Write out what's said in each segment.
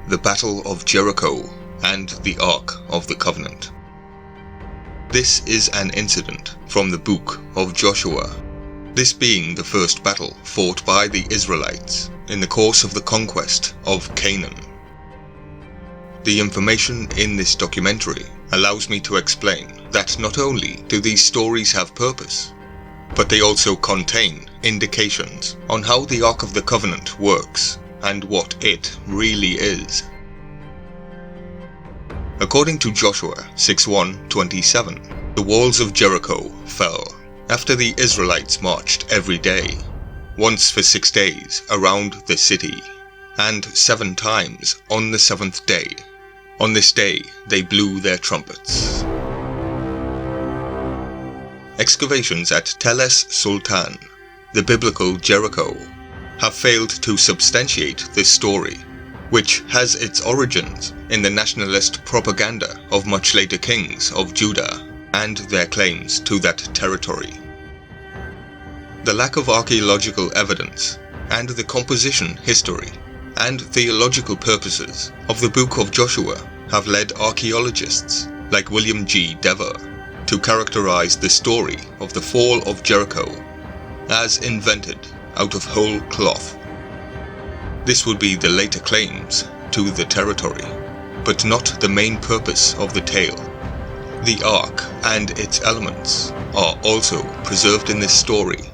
the Battle of Jericho and the Ark of the Covenant. This is an incident from the book of Joshua, this being the first battle fought by the Israelites in the course of the conquest of Canaan. The information in this documentary allows me to explain that not only do these stories have purpose, but they also contain indications on how the Ark of the Covenant works and what it really is. According to Joshua 6:1-27, the walls of Jericho fell after the Israelites marched every day, once for 6 days around the city, and 7 times on the 7th day. On this day they blew their trumpets. Excavations at Tel Es Sultan, the biblical Jericho, have failed to substantiate this story, which has its origins in the nationalist propaganda of much later kings of Judah and their claims to that territory. The lack of archaeological evidence and the composition history and theological purposes of the Book of Joshua have led archaeologists like William G. Dever to characterize the story of the fall of Jericho as invented out of whole cloth. This would be the later claims to the territory, but not the main purpose of the tale. The Ark and its elements are also preserved in this story.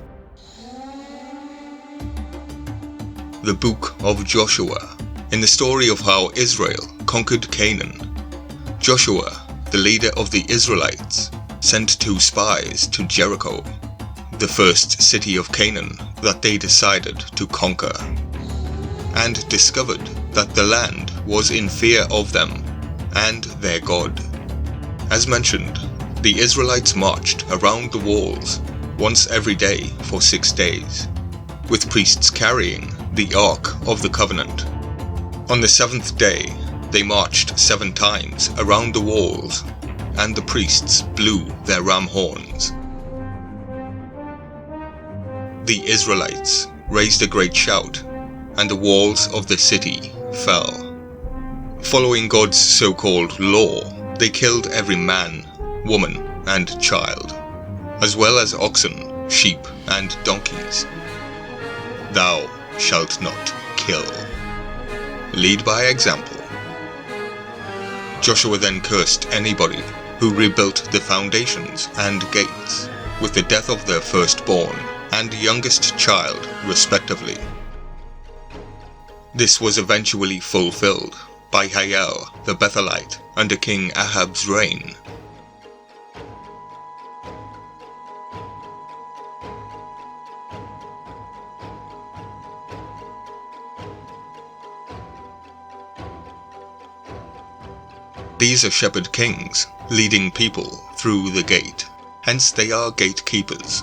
The Book of Joshua, in the story of how Israel conquered Canaan. Joshua, the leader of the Israelites, sent 2 spies to Jericho, the first city of Canaan that they decided to conquer, and discovered that the land was in fear of them and their God. As mentioned, the Israelites marched around the walls once every day for 6 days, with priests carrying the Ark of the Covenant. On the 7th day, they marched 7 times around the walls, and the priests blew their ram horns. The Israelites raised a great shout, and the walls of the city fell. Following God's so-called law, they killed every man, woman, and child, as well as oxen, sheep, and donkeys. Thou shalt not kill. Lead by example. Joshua then cursed anybody who rebuilt the foundations and gates with the death of their firstborn and youngest child, respectively. This was eventually fulfilled by Hiel the Bethelite under King Ahab's reign. These are shepherd kings, leading people through the gate, hence they are gatekeepers.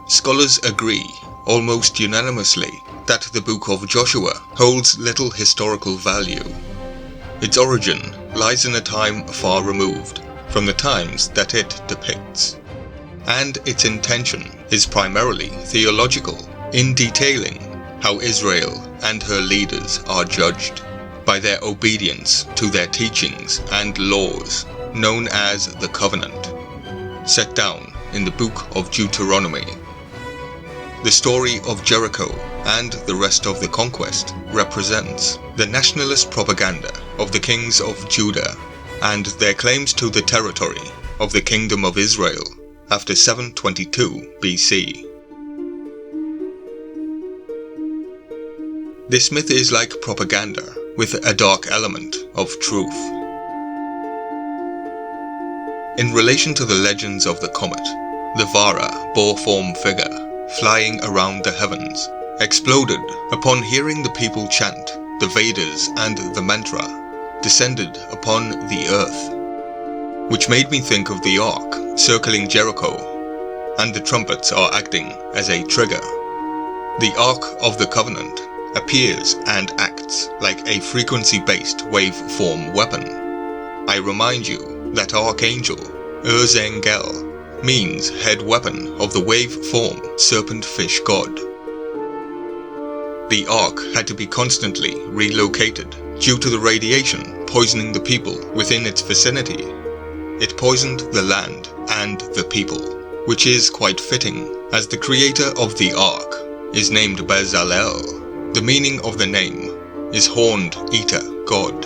Scholars agree, almost unanimously, that the Book of Joshua holds little historical value. Its origin lies in a time far removed from the times that it depicts, and its intention is primarily theological, in detailing how Israel and her leaders are judged by their obedience to their teachings and laws, known as the Covenant, set down in the Book of Deuteronomy. The story of Jericho and the rest of the conquest represents the nationalist propaganda of the kings of Judah and their claims to the territory of the Kingdom of Israel after 722 BC. This myth is like propaganda, with a dark element of truth. In relation to the legends of the comet, the Vara boar-form figure, flying around the heavens, exploded upon hearing the people chant the Vedas and the mantra, descended upon the earth, which made me think of the Ark circling Jericho, and the trumpets are acting as a trigger. The Ark of the Covenant appears and acts like a frequency-based waveform weapon. I remind you that Archangel Urzengel means head weapon of the waveform serpent fish god. The ark had to be constantly relocated due to the radiation poisoning the people within its vicinity. It poisoned the land and the people, which is quite fitting, as the creator of the ark is named Bezalel. The meaning of the name is horned eater god,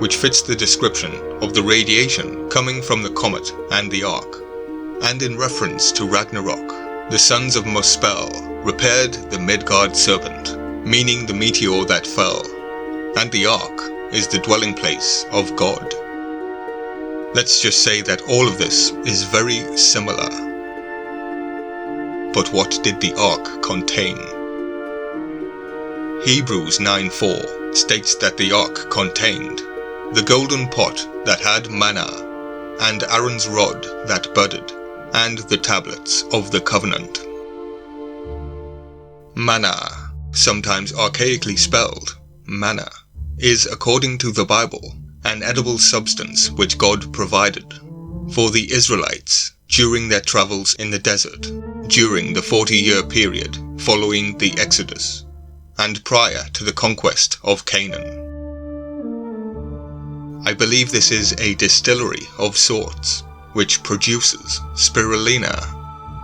which fits the description of the radiation coming from the comet and the ark. And in reference to Ragnarok, the sons of Muspel repaired the Midgard serpent, meaning the meteor that fell, and the ark is the dwelling place of God. Let's just say that all of this is very similar. But what did the ark contain? Hebrews 9:4 states that the ark contained the golden pot that had manna, and Aaron's rod that budded, and the tablets of the covenant. Manna, sometimes archaically spelled manna, is, according to the Bible, an edible substance which God provided for the Israelites during their travels in the desert, during the 40-year period following the Exodus, and prior to the conquest of Canaan. I believe this is a distillery of sorts, which produces spirulina,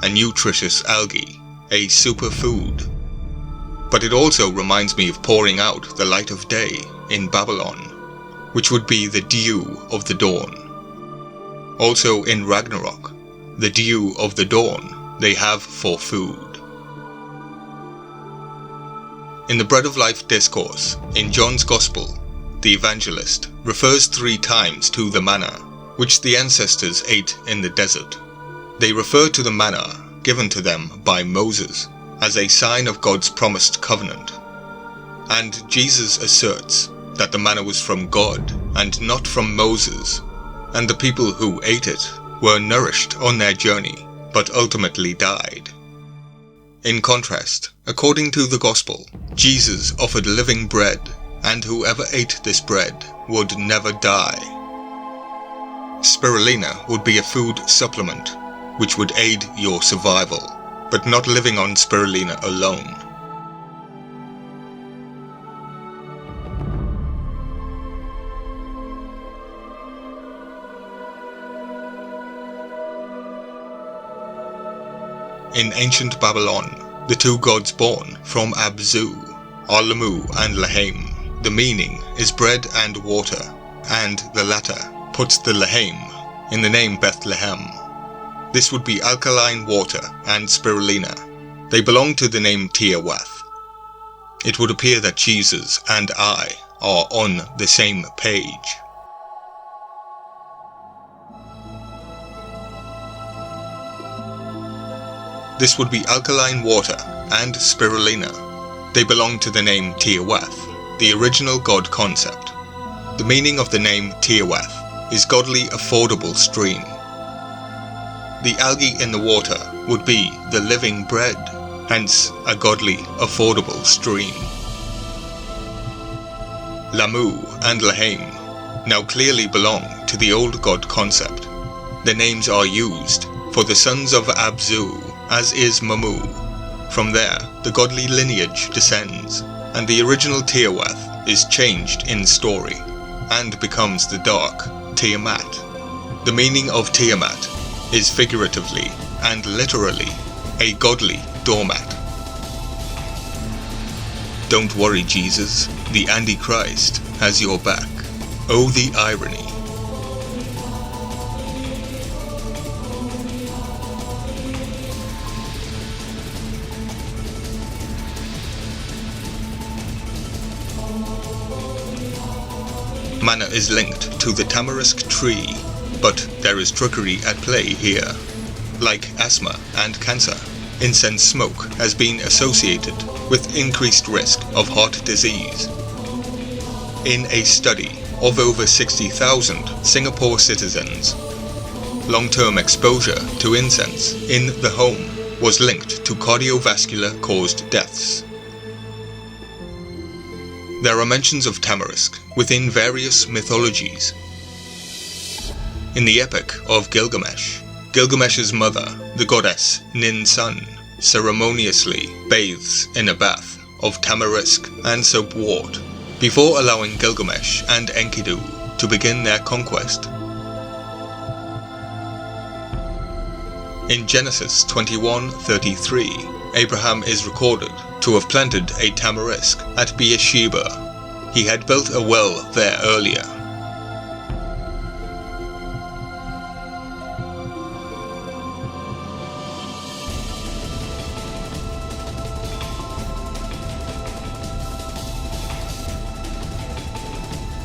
a nutritious algae, a superfood. But it also reminds me of pouring out the light of day in Babylon, which would be the dew of the dawn. Also in Ragnarok, the dew of the dawn they have for food. In the Bread of Life discourse, in John's Gospel, the evangelist refers 3 times to the manna, which the ancestors ate in the desert. They refer to the manna given to them by Moses as a sign of God's promised covenant. And Jesus asserts that the manna was from God and not from Moses, and the people who ate it were nourished on their journey, but ultimately died. In contrast, according to the Gospel, Jesus offered living bread, and whoever ate this bread would never die. Spirulina would be a food supplement which would aid your survival, but not living on spirulina alone. In ancient Babylon, the 2 gods born from Abzu are Lamu and Lahaim. The meaning is bread and water, and the latter puts the Lahaim in the name Bethlehem. This would be alkaline water and spirulina. They belong to the name Tiawath. It would appear that Jesus and I are on the same page. This would be alkaline water and spirulina. They belong to the name Tiawath, the original god concept. The meaning of the name Tiawath is godly affordable stream. The algae in the water would be the living bread, hence a godly affordable stream. Lamu and Lahaim now clearly belong to the old god concept. Their names are used for the sons of Abzu, as is Mamu. From there, the godly lineage descends, and the original Tiawath is changed in story, and becomes the dark Tiamat. The meaning of Tiamat is figuratively and literally a godly doormat. Don't worry, Jesus, the Antichrist has your back. Oh, the irony. Manna is linked to the Tamarisk tree, but there is trickery at play here. Like asthma and cancer, incense smoke has been associated with increased risk of heart disease. In a study of over 60,000 Singapore citizens, long-term exposure to incense in the home was linked to cardiovascular-caused deaths. There are mentions of Tamarisk within various mythologies. In the epic of Gilgamesh, Gilgamesh's mother, the goddess Ninazu, ceremoniously bathes in a bath of Tamarisk and soapwort, before allowing Gilgamesh and Enkidu to begin their conquest. In Genesis 21:33, Abraham is recorded to have planted a tamarisk at Beersheba. He had built a well there earlier.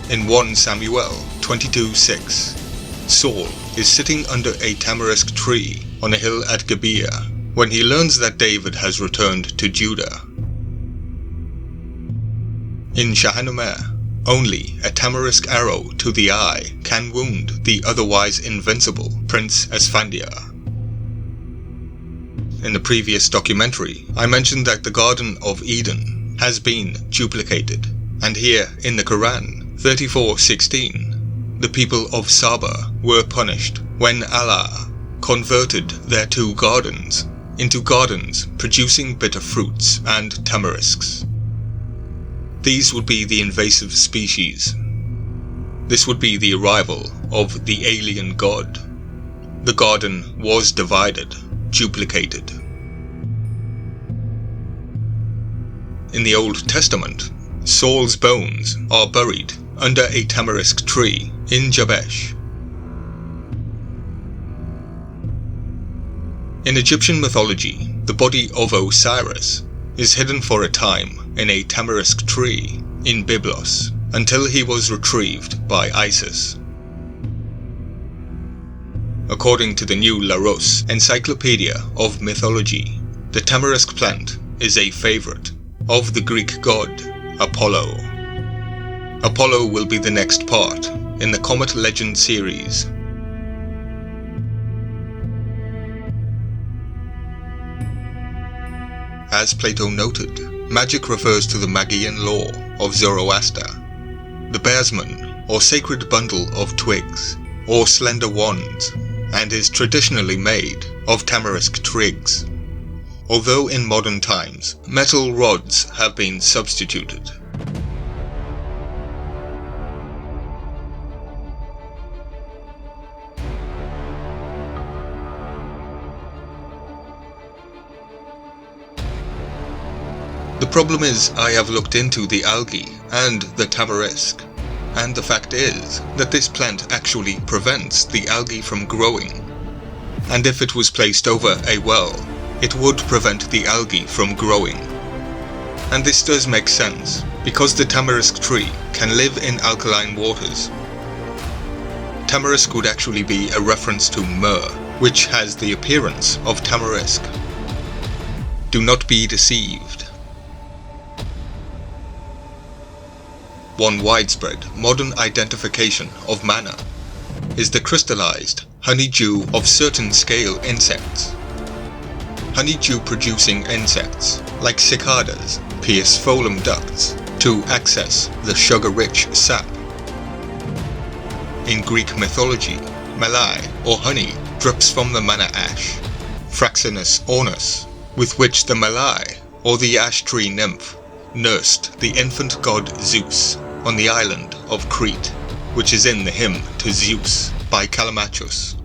In 1 Samuel 22:6, Saul is sitting under a tamarisk tree on a hill at Gibeah when he learns that David has returned to Judah. In Shahnameh, only a tamarisk arrow to the eye can wound the otherwise invincible Prince Esfandiar. In the previous documentary, I mentioned that the Garden of Eden has been duplicated, and here in the Quran 34:16, the people of Saba were punished when Allah converted their 2 gardens into gardens producing bitter fruits and tamarisks. These would be the invasive species. This would be the arrival of the alien god. The garden was divided, duplicated. In the Old Testament, Saul's bones are buried under a tamarisk tree in Jabesh. In Egyptian mythology, the body of Osiris is hidden for a time in a tamarisk tree in Byblos until he was retrieved by Isis. According to the New Larousse Encyclopedia of Mythology, the tamarisk plant is a favorite of the Greek god Apollo. Apollo will be the next part in the Comet Legend series. As Plato noted, magic refers to the Magian law of Zoroaster. The bearsman, or sacred bundle of twigs, or slender wands, and is traditionally made of tamarisk twigs. Although in modern times, metal rods have been substituted. The problem is, I have looked into the algae and the tamarisk, and the fact is that this plant actually prevents the algae from growing. And if it was placed over a well, it would prevent the algae from growing. And this does make sense, because the tamarisk tree can live in alkaline waters. Tamarisk would actually be a reference to myrrh, which has the appearance of tamarisk. Do not be deceived. One widespread modern identification of manna is the crystallized honeydew of certain scale insects. Honeydew producing insects, like cicadas, pierce phloem ducts to access the sugar-rich sap. In Greek mythology, malai or honey drips from the manna ash, Fraxinus ornus, with which the malai or the ash tree nymph nursed the infant god Zeus on the island of Crete, which is in the hymn to Zeus by Callimachus.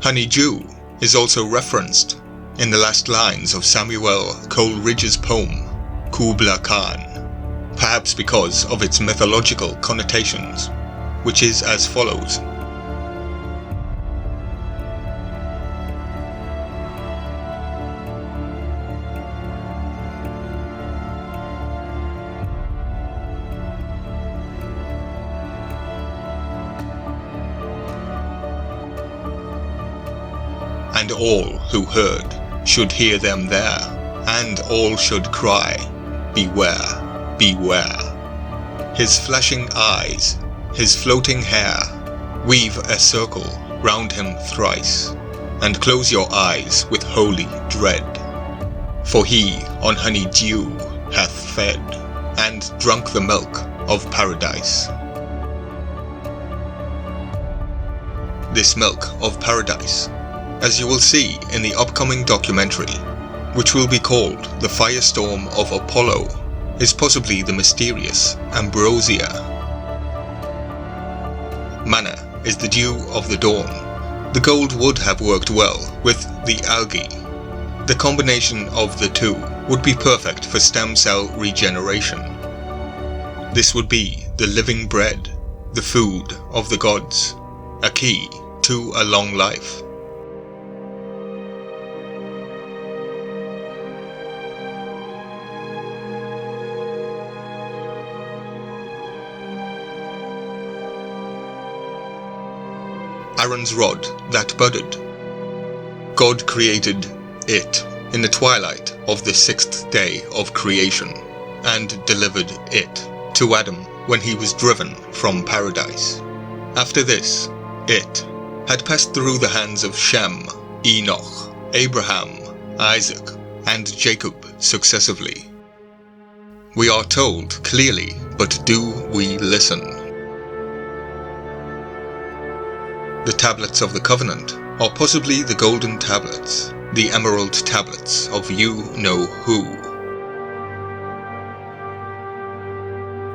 Honeydew is also referenced in the last lines of Samuel Coleridge's poem, Kubla Khan, perhaps because of its mythological connotations, which is as follows. And all who heard should hear them there, and all should cry, Beware, beware. His flashing eyes, his floating hair, weave a circle round him thrice, and close your eyes with holy dread. For he on honeydew hath fed, and drunk the milk of paradise. This milk of paradise, as you will see in the upcoming documentary, which will be called the firestorm of Apollo, is possibly the mysterious ambrosia. Manna is the dew of the dawn. The gold would have worked well with the algae. The combination of the two would be perfect for stem cell regeneration. This would be the living bread, the food of the gods, a key to a long life. Aaron's rod that budded. God created it in the twilight of the 6th day of creation, and delivered it to Adam when he was driven from paradise. After this, it had passed through the hands of Shem, Enoch, Abraham, Isaac, and Jacob successively. We are told clearly, but do we listen? The tablets of the covenant are possibly the golden tablets, the emerald tablets of you-know-who.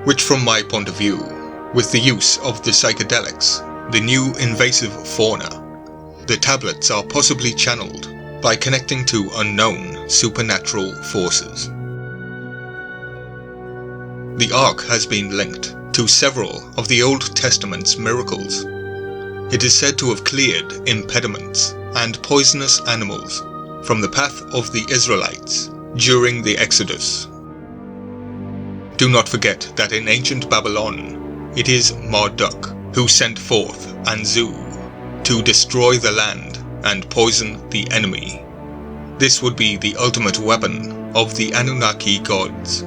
Which from my point of view, with the use of the psychedelics, the new invasive fauna, the tablets are possibly channeled by connecting to unknown supernatural forces. The Ark has been linked to several of the Old Testament's miracles. It is said to have cleared impediments and poisonous animals from the path of the Israelites during the Exodus. Do not forget that in ancient Babylon, it is Marduk who sent forth Anzu to destroy the land and poison the enemy. This would be the ultimate weapon of the Anunnaki gods.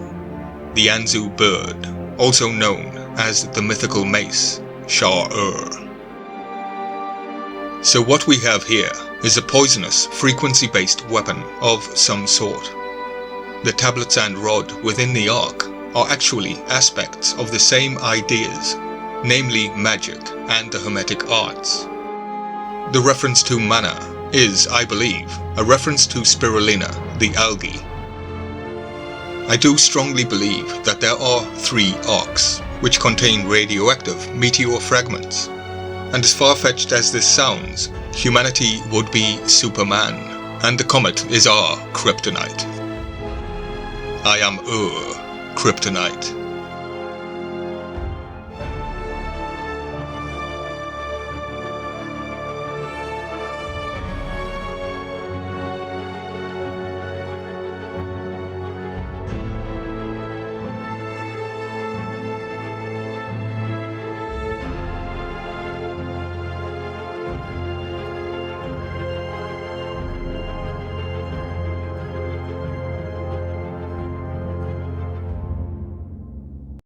The Anzu bird, also known as the mythical mace, Shar-Ur. So what we have here is a poisonous, frequency-based weapon of some sort. The tablets and rod within the Ark are actually aspects of the same ideas, namely magic and the Hermetic arts. The reference to manna is, I believe, a reference to spirulina, the algae. I do strongly believe that there are 3 arks, which contain radioactive meteor fragments. And as far-fetched as this sounds, humanity would be Superman, and the comet is our kryptonite. I am Kryptonite.